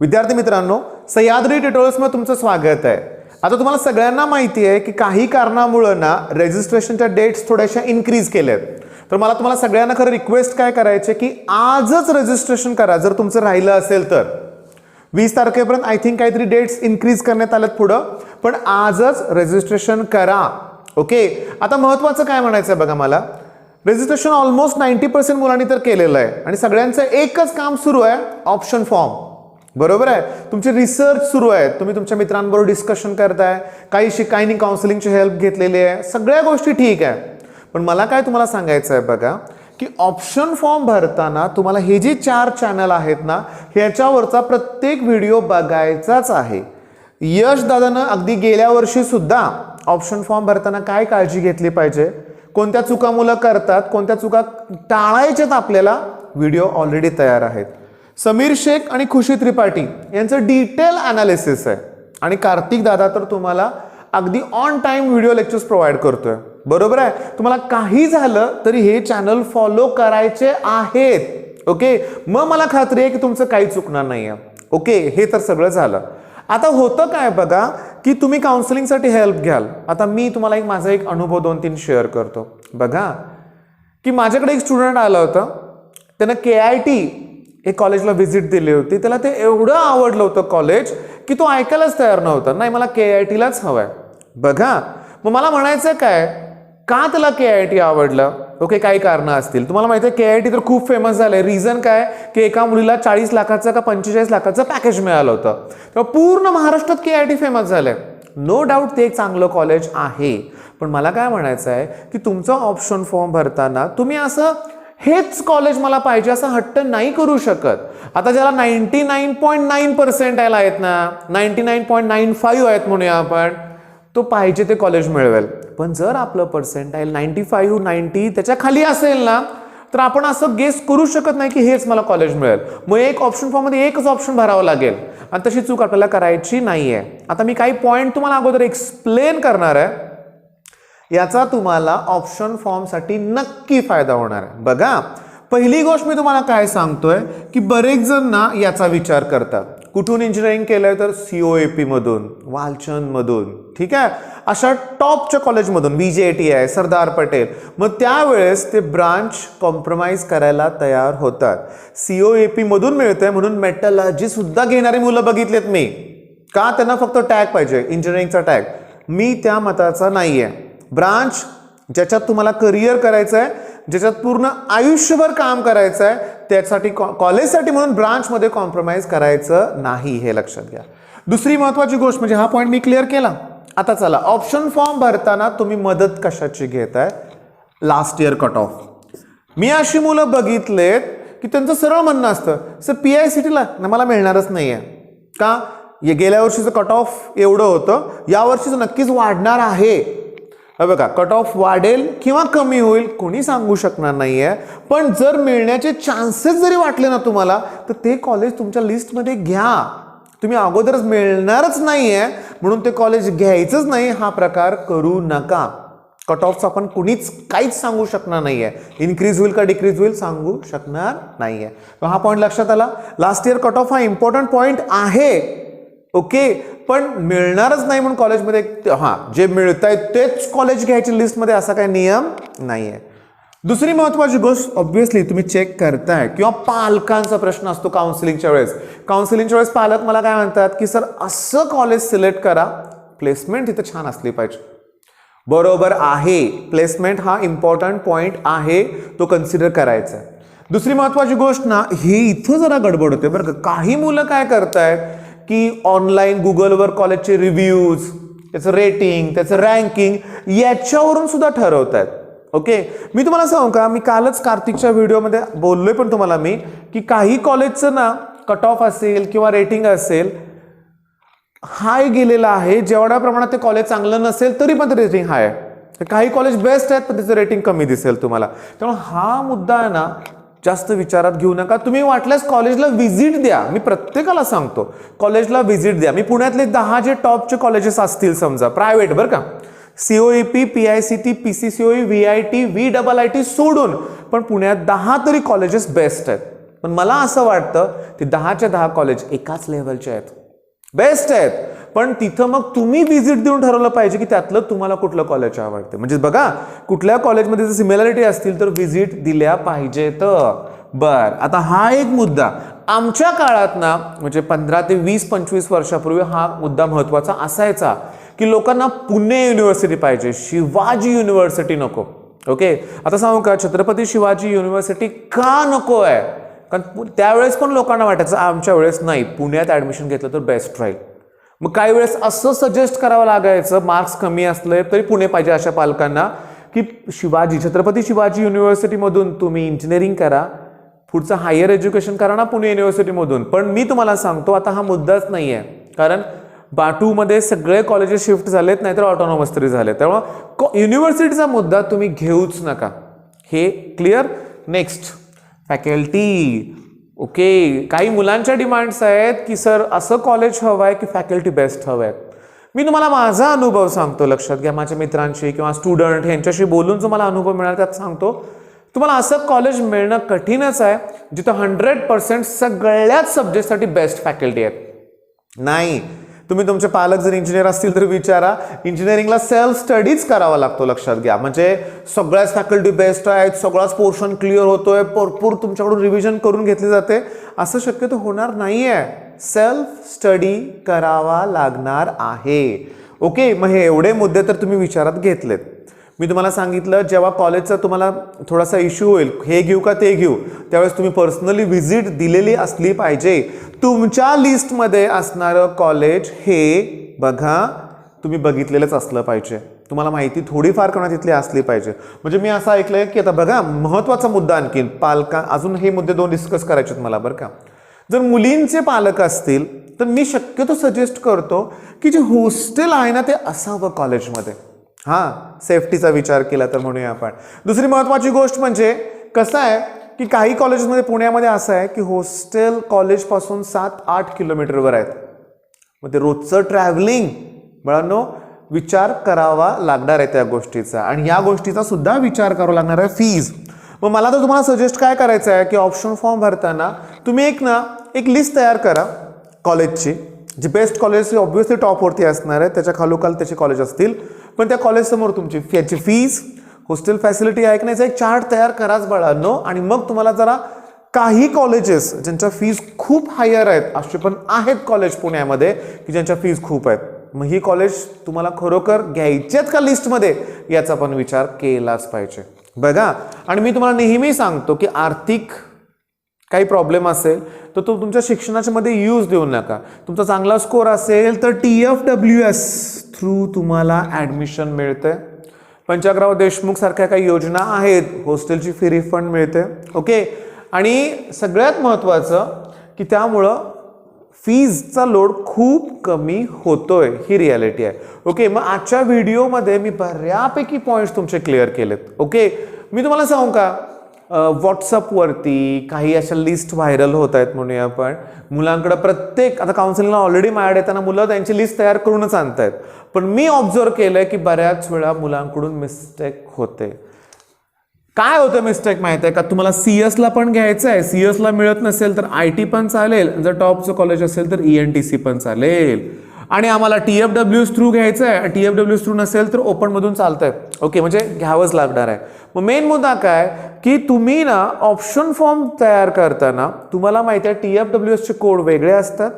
विद्यार्थी मित्रांनो, सह्याद्री ट्युटोरियल्समध्ये तुमचं स्वागत आहे। आता तुम्हाला सगळ्यांना माहिती आहे की काही कारणामुळे ना रजिस्ट्रेशनच्या डेट्स थोड्याशा इन्क्रीज केल्यात। तर मला तुम्हाला सगळ्यांना खरं रिक्वेस्ट काय करायचे की आजच रजिस्ट्रेशन करा जर तुमचं राहिलं असेल तर। 20 तारखेपर्यंत आय थिंक काहीतरी डेट्स इन्क्रीज करण्यात आलेत पुढं, पण आजच रजिस्ट्रेशन करा। ओके, आता महत्त्वाचं काय म्हणायचं आहे बघा मला, रजिस्ट्रेशन ऑलमोस्ट 90% मुलांनी तर केलेलं आहे आणि सगळ्यांचं एकच काम सुरू आहे, ऑप्शन फॉर्म। बरोबर आहे, तुमची रिसर्च सुरू आहे, तुम्ही तुमच्या मित्रांबरोबर डिस्कशन करताय, काही शिकायनी काउन्सिलिंगची हेल्प घेतलेली आहे, सगळ्या गोष्टी ठीक आहे। पण मला काय तुम्हाला सांगायचं आहे बघा की ऑप्शन फॉर्म भरताना तुम्हाला हे जे 4 चॅनल आहेत ना, ह्याच्यावरचा प्रत्येक व्हिडिओ बघायचाच आहे। यश दादानं अगदी गेल्या वर्षी सुद्धा ऑप्शन फॉर्म भरताना काय काळजी घेतली पाहिजे, कोणत्या चुका मुलं करतात, कोणत्या चुका टाळायच्यात, आपल्याला व्हिडिओ ऑलरेडी तयार आहेत। समीर शेख आणि खुशी त्रिपाठी यांचं डिटेल ॲनालिसिस आहे आणि कार्तिक दादा तर तुम्हाला अगदी on time video lectures provide करतोय। बरोबर आहे, तुम्हाला काही झालं तरी हे चॅनल फॉलो करायचे आहेत। ओके, मग मला खात्री आहे की तुमचं काही चुकणार नाहीये। ओके, हे तर सगळं झालं। आता होतं काय बघा की तुम्ही काउन्सिलिंगसाठी हेल्प घ्याल। आता मी तुम्हाला माझा एक अनुभव 2-3 शेअर करतो बघा की माझ्याकडे एक स्टुडंट आला होता, त्यानं KIT एक कॉलेजला व्हिजिट दिली होती, त्याला ते एवढं आवडलं होतं कॉलेज की तो ऐकायलाच तयार नव्हता, नाही मला KITलाच हवंय। बघा, मग मला म्हणायचं काय, का त्याला KIT आवडलं? ओके, काही कारणं असतील, तुम्हाला माहिती आहे KIT तर खूप फेमस झालंय। रिझन काय की एका मुलीला 40 लाखाचं का 45 लाखाचं पॅकेज मिळालं होतं, तेव्हा पूर्ण महाराष्ट्रात KIT फेमस झालंय। नो डाऊट ते एक चांगलं कॉलेज आहे, पण मला काय म्हणायचं आहे की तुमचा ऑप्शन फॉर्म भरताना तुम्ही असं हेच कॉलेज मला पाहिजे असं हट्ट नाही करू शकत। आता ज्याला 99.9% आहेत ना, 99.95 आहेत म्हणूया आपण, तो पाहिजे ते कॉलेज मिळवेल। पण जर आपलं पर्सेंटाईल 95-90 त्याच्या खाली असेल ना, तर आपण असं गेस करू शकत नाही की हेच मला कॉलेज मिळेल। मग एक ऑप्शन फॉर्म मध्ये एकच ऑप्शन भरावं लागेल आणि तशी चूक आपल्याला करायची नाहीये। आता मी काही पॉइंट तुम्हाला अगोदर एक्सप्लेन करणार आहे, याचा तुम्हाला ऑप्शन फॉर्म साठी नक्की फायदा होणार आहे। बघा, पहिली गोष्ट मी तुम्हाला काय सांगतोय की बरेच जण ना याचा विचार करतात, कुठून इंजिनिअरिंग केलंय तर COAP मधून, वालचंद मधून, ठीक आहे, अशा टॉपच्या कॉलेजमधून, VJTI, सरदार पटेल। मग त्यावेळेस ते ब्रांच कॉम्प्रोमाइज करायला तयार होतात। COAP मधून मिळतंय म्हणून मेटलर्जी सुद्धा घेणारी मुलं बघितलेत मी, का त्यांना फक्त टॅग पाहिजे, इंजिनिअरिंगचा टॅग। मी त्या मताचा नाहीये। ब्रांच ज्याच्यात तुम्हाला करिअर करायचं आहे, ज्याच्यात पूर्ण आयुष्यभर काम करायचं आहे, त्यासाठी कॉलेजसाठी म्हणून ब्रांचमध्ये कॉम्प्रोमाइज करायचं नाही, हे लक्षात घ्या। दुसरी महत्त्वाची गोष्ट म्हणजे हा पॉईंट मी क्लिअर केला। आता चला, ऑप्शन फॉर्म भरताना तुम्ही मदत कशाची घेताय, लास्ट इयर कट ऑफ। मी अशी मुलं बघितलेत की त्यांचं सरळ म्हणणं असतं, सर PICTला मला मिळणारच नाहीये, का गेल्या वर्षीचं कट ऑफ एवढं होतं, या वर्षीचं नक्कीच वाढणार आहे। बघा, कट ऑफ वाढेल किंवा कमी होईल कोणी सांगू शकणार नाहीये, पण जर मिळण्याचे चान्सेस जरी वाटले ना तुम्हाला, तर ते कॉलेज तुमच्या लिस्टमध्ये घ्या। तुम्ही अगोदरच मिळणारच नाहीये म्हणून ते कॉलेज घ्यायचंच नाही, हा प्रकार करू नका। कट ऑफचं आपण कुणीच काहीच सांगू शकणार नाहीये, इन्क्रीज होईल का डिक्रीज होईल सांगू शकणार नाहीये। हा पॉईंट लक्षात आला। लास्ट इयर कट ऑफ हा इम्पॉर्टंट पॉईंट आहे। ओके, पण मिळणारच नाही म्हणून कॉलेजमध्ये जे मिळत आहे तेच कॉलेज घ्यायची लिस्टमध्ये असा काही नियम नाहीये। दुसरी महत्त्वाची गोष्ट, ऑब्व्हियसली तुम्ही चेक करताय किंवा पालकांचा प्रश्न असतो काउन्सिलिंगच्या वेळेस पालक मला काय म्हणतात की सर असं कॉलेज सिलेक्ट करा, प्लेसमेंट तिथे छान असली पाहिजे। बरोबर आहे, प्लेसमेंट हा इम्पॉर्टंट पॉइंट आहे, तो कन्सिडर करायचा आहे। दुसरी महत्त्वाची गोष्ट ना, हे इथं जरा गडबड होते बरं का। काही मुलं काय करतायत की ऑनलाईन गुगलवर कॉलेजचे रिव्ह्यूज, त्याचं रेटिंग, त्याचं रँकिंग याच्यावरून सुद्धा ठरवत आहेत। ओके, मी तुम्हाला सांगू का, मी कालच कार्तिकच्या व्हिडिओमध्ये बोललोय पण तुम्हाला मी की काही कॉलेजचं ना कट ऑफ असेल किंवा रेटिंग असेल हाय गेलेला आहे, जेवढ्या प्रमाणात ते कॉलेज चांगलं नसेल तरी पण रेटिंग हाय आहे। काही कॉलेज बेस्ट आहेत पण त्याचं रेटिंग कमी दिसेल तुम्हाला, त्यामुळे हा मुद्दा आहे ना जास्त विचारात घेऊ नका। तुम्ही वाटल्यास कॉलेजला व्हिजिट द्या, मी प्रत्येकाला सांगतो कॉलेजला व्हिजिट द्या। मी पुण्यातले 10 जे टॉपचे कॉलेजेस असतील समजा प्रायव्हेट बरं का, COAP, PICT, PCCOE, VIT, VIIT सोडून, पण पुण्यात 10 तरी कॉलेजेस बेस्ट आहेत। पण मला असं वाटतं ते 10च्या 10 कॉलेज एकाच लेव्हलचे आहेत, बेस्ट आहेत, पण तिथं मग तुम्ही व्हिजिट देऊन ठरवलं पाहिजे की त्यातलं तुम्हाला कुठलं कॉलेज आवडते. म्हणजे बघा, कुठल्या कॉलेजमध्ये जर सिमिलॅरिटी असतील तर व्हिजिट दिल्या पाहिजेत. बर, आता हा एक मुद्दा आमच्या काळात ना, म्हणजे 15 ते 20-25 वर्षापूर्वी हा मुद्दा महत्वाचा असायचा की लोकांना पुणे युनिव्हर्सिटी पाहिजे, शिवाजी युनिव्हर्सिटी नको. ओके, आता सांगू का, छत्रपती शिवाजी युनिव्हर्सिटी का नको आहे? कारण त्यावेळेस पण लोकांना वाटायचं आमच्या वेळेस नाही, पुण्यात ॲडमिशन घेतलं तर बेस्ट राहील. मग काही वेळेस असं सजेस्ट करावं लागायचं, मार्क्स कमी असले तरी पुणे पाहिजे अशा पालकांना, की छत्रपती शिवाजी युनिव्हर्सिटीमधून तुम्ही इंजिनिअरिंग करा, पुढचं हायर एज्युकेशन करा ना पुणे युनिव्हर्सिटीमधून. पण मी तुम्हाला सांगतो आता हा मुद्दाच नाही आहे, कारण बाटूमध्ये सगळे कॉलेजेस शिफ्ट झालेत, नाहीतर ऑटोनॉमस तरी झाले. त्यामुळं युनिव्हर्सिटीचा मुद्दा तुम्ही घेऊच नका. हे क्लिअर. Next, faculty. ओके, काही मुलांच्या डिमांड्स आहेत की सर असं कॉलेज हवं आहे की फॅकल्टी बेस्ट हवं आहे. मी तुम्हाला माझा अनुभव सांगतो, लक्षात घ्या. माझ्या मित्रांशी किंवा स्टुडंट यांच्याशी बोलून जो मला अनुभव मिळाला त्यात सांगतो. तुम्हाला असं कॉलेज मिळणं कठीणच आहे जिथं 100% सगळ्याच सब्जेक्टसाठी बेस्ट फॅकल्टी आहेत. नाही, तुम्ही तुमचे पालक जर इंजिनियर असतील तर विचारा, इंजिनिअरिंगला सेल्फ स्टडीज करावा लागतो, लक्षात घ्या. म्हणजे सगळ्याच फॅकल्टी बेस्ट आहेत, सगळाच पोर्शन क्लिअर होतोय, भरपूर तुमच्याकडून रिव्हिजन करून घेतली जाते, असं शक्यतो होणार नाहीये. सेल्फ स्टडी करावा लागणार आहे. ओके, मग हे एवढे मुद्दे तर तुम्ही विचारात घेतलेत. मी तुम्हाला सांगितलं जेव्हा कॉलेजचा तुम्हाला थोडासा इश्यू होईल, हे घेऊ का ते घेऊ, त्यावेळेस तुम्ही पर्सनली व्हिजिट दिलेली असली पाहिजे. तुमच्या लिस्टमध्ये असणारं कॉलेज हे बघा, तुम्ही बघितलेलंच असलं पाहिजे. तुम्हाला माहिती थोडीफार कोणा तिथली असली पाहिजे. म्हणजे मी असं ऐकलंय की आता बघा, महत्त्वाचा मुद्दा आणखीन अजून हे मुद्दे 2 डिस्कस करायचे आहेत मला, बरं का. जर मुलींचे पालक असतील तर मी शक्यतो सजेस्ट करतो की जे हॉस्टेल आहे ना ते असावं कॉलेजमध्ये. हां, सेफ्टीचा विचार केला तर म्हणूया आपण. दुसरी महत्त्वाची गोष्ट म्हणजे कसं आहे की काही कॉलेजेसमध्ये पुण्यामध्ये असं आहे की हॉस्टेल कॉलेजपासून 7-8 किलोमीटरवर आहेत. मग ते रोजचं ट्रॅव्हलिंग, मुलांनो, विचार करावा लागणार आहे त्या गोष्टीचा. आणि या गोष्टीचा सुद्धा विचार करावा लागणार आहे फीज. मग मला तर तुम्हाला सजेस्ट काय करायचं आहे की ऑप्शन फॉर्म भरताना तुम्ही एक लिस्ट तयार करा कॉलेजची. जी बेस्ट कॉलेज ऑब्व्हियसली टॉपवरती असणार आहे, त्याच्या खालोखाल त्याचे कॉलेज असतील, पण त्या कॉलेजसमोर तुमची याची फीज, हॉस्टेल फॅसिलिटी ऐकण्याचा एक चार्ट तयार कराच बाळांनो. आणि मग तुम्हाला जरा काही कॉलेजेस ज्यांच्या फीज खूप हायर आहेत, असे पण आहेत कॉलेज पुण्यामध्ये की ज्यांच्या फीज खूप आहेत, मग ही कॉलेज तुम्हाला खरोखर घ्यायचेत का लिस्टमध्ये याचा पण विचार केलाच पाहिजे. बघा, आणि मी तुम्हाला नेहमी सांगतो की आर्थिक काही प्रॉब्लेम असेल तर तो तुमच्या शिक्षणाच्या मध्ये यूज देऊ नका. तुमचा चांगला स्कोर असेल तर TFWS थ्रू तुम्हाला ॲडमिशन मिळते. पंजाबराव देशमुख सारख्या काही योजना आहेत, हॉस्टेलची फी रिफंड मिळते. ओके, आणि सगळ्यात महत्त्वाचं की त्यामुळं फीजचा लोड खूप कमी होतोय, ही रियालिटी आहे. ओके, मग आजच्या व्हिडिओमध्ये मी बऱ्यापैकी पॉईंट्स तुमचे क्लिअर केलेत. ओके, मी तुम्हाला सांगू का, व्हॉट्सअपवरती काही अशा लिस्ट व्हायरल होत आहेत म्हणूया आपण, मुलांकडं प्रत्येक, आता काउन्सिलिंगला ऑलरेडी माझ्याकडे येताना मुलं त्यांची लिस्ट तयार करूनच आणतायत, पण मी ऑब्झर्व केलंय की बऱ्याच वेळा मुलांकडून मिस्टेक होते. काय होतं मिस्टेक माहिती आहे का, तुम्हाला CS ला पण घ्यायचं आहे, CS ला मिळत नसेल तर IT पण चालेल, जर टॉपचं कॉलेज असेल तर ENTC पण चालेल, आणि आम्हाला TFWS थ्रू घ्यायचं आहे, TFWS थ्रू नसेल तर ओपन मधून चालतंय. ओके, म्हणजे घ्यावंच लागणार आहे. मग मेन मुद्दा काय की तुम्ही ना ऑप्शन फॉर्म तयार करताना तुम्हाला माहिती आहे TFWS चे कोड वेगळे असतात,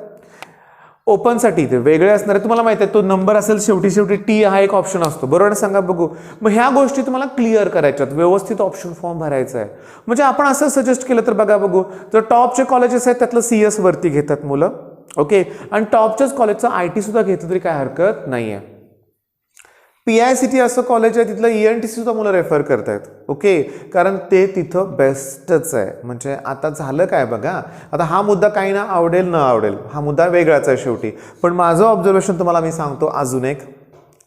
ओपनसाठी ते वेगळे असणार आहे. तुम्हाला माहिती आहे तो नंबर असेल शेवटी T हा एक ऑप्शन असतो, बरोबर सांगा बघू. मग ह्या गोष्टी तुम्हाला क्लिअर करायच्यात, व्यवस्थित ऑप्शन फॉर्म भरायचा आहे. म्हणजे आपण असं सजेस्ट केलं तर बघा बघू, जर टॉपचे कॉलेजेस आहेत त्यातलं CS वरती घेतात मुलं. ओके, आणि टॉपच्याच कॉलेजचं IT सुद्धा घेतलं तरी काय हरकत नाही आहे. PICT असं कॉलेज आहे तिथलं ENTC सुद्धा मुलं रेफर करतायत. ओके, कारण ते तिथं बेस्टच आहे. म्हणजे आता झालं काय बघा, आता हा मुद्दा काही ना आवडेल न आवडेल, हा मुद्दा वेगळाच आहे शेवटी, पण माझं ऑब्झर्वेशन तुम्हाला मी सांगतो अजून एक.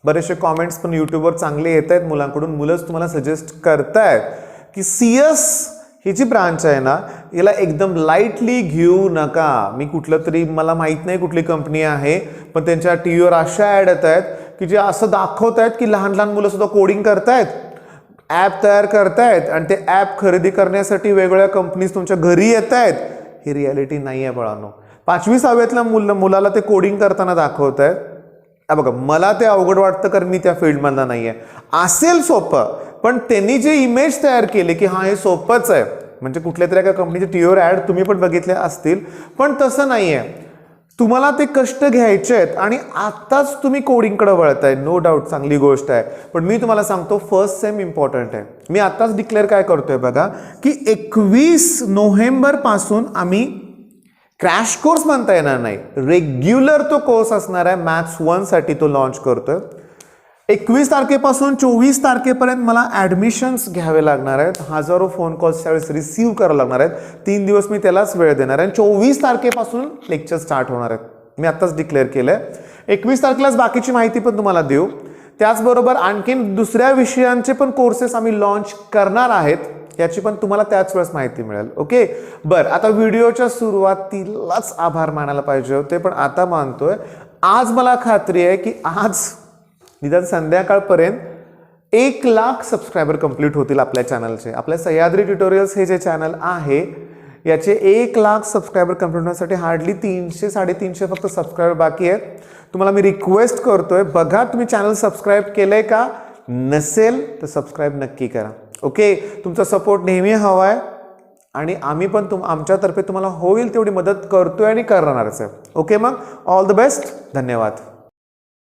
बरेचसे कॉमेंट्स पण यूट्यूबवर चांगले येत आहेत मुलांकडून, मुलंच तुम्हाला सजेस्ट करतायत की CS ही जी ब्रांच आहे ना याला एकदम लाईटली घेऊ नका. मी कुठलं तरी, मला माहीत नाही कुठली कंपनी आहे, पण त्यांच्या TVवर अशा ॲड येत आहेत की जे असं दाखवत आहेत की लहान लहान मुलं सुद्धा कोडिंग करतायत, ॲप तयार करतायत आणि ते ॲप खरेदी करण्यासाठी वेगवेगळ्या कंपनीज तुमच्या घरी येत आहेत, ही रियालिटी नाही आहे बाळांनो. 5वी-6वीतल्या मुलाला ते कोडिंग करताना दाखवत आहेत. बघा, मला ते अवघड वाटतं कारण मी त्या फील्डमधला नाही आहे. असेल सोपं, पण त्यांनी जे इमेज तयार केले की हां हे सोपंच आहे, म्हणजे कुठल्या तरी एका कंपनीचे टीव्हीवर ॲड तुम्ही पण बघितले असतील, पण तसं नाही आहे. तुम्हाला ते कष्ट घ्यायचे आहेत आणि आत्ताच तुम्ही कोडिंगकडे वळताय, नो डाऊट चांगली गोष्ट आहे. पण मी तुम्हाला सांगतो फर्स्ट सेम इम्पॉर्टंट आहे. मी आत्ताच डिक्लेअर काय करतोय बघा की 21 नोव्हेंबरपासून आम्ही क्रॅश कोर्स म्हणता येणार नाही, रेग्युलर तो कोर्स असणार आहे. मॅथ्स 1 साठी तो लॉन्च करतोय. 21 तारखेपासून 24 तारखेपर्यंत मला ॲडमिशन्स घ्यावे लागणार आहेत. हजारो फोन कॉल्स त्यावेळेस रिसीव्ह करावं लागणार आहेत. 3 दिवस मी त्यालाच वेळ देणार आहे. 24 तारखेपासून लेक्चर स्टार्ट होणार आहेत. मी आत्ताच डिक्लेअर केलं आहे. 21 तारखेलाच बाकीची माहिती पण तुम्हाला देऊ. त्याचबरोबर आणखीन दुसऱ्या विषयांचे पण कोर्सेस आम्ही लॉन्च करणार आहेत, याची पण तुम्हाला त्याच वेळेस माहिती मिळेल. ओके, बरं. आता व्हिडिओच्या सुरुवातीलाच आभार मानायला पाहिजे होते, पण आता मानतोय. आज मला खात्री आहे की आज निदान संध्याकाळपर्यंत 1 लाख सबस्क्रायबर कंप्लीट होतील आपल्या चॅनलचे. आपल्या सह्याद्री ट्युटोरियल्स हे जे चॅनल आहे याचे 1 लाख सबस्क्रायबर कंप्लीट होण्यासाठी हार्डली 300-350 फक्त सबस्क्रायबर बाकी आहेत. तुम्हाला मी रिक्वेस्ट करतोय, बघा तुम्ही चॅनल सबस्क्राईब केलंय का, नसेल तर सबस्क्राईब नक्की करा. ओके, तुमचा सपोर्ट नेहमी हवा आहे आणि आम्ही पण आमच्यातर्फे तुम्हाला होईल तेवढी मदत करतोय आणि करणारच आहे. ओके, मग ऑल द बेस्ट. धन्यवाद.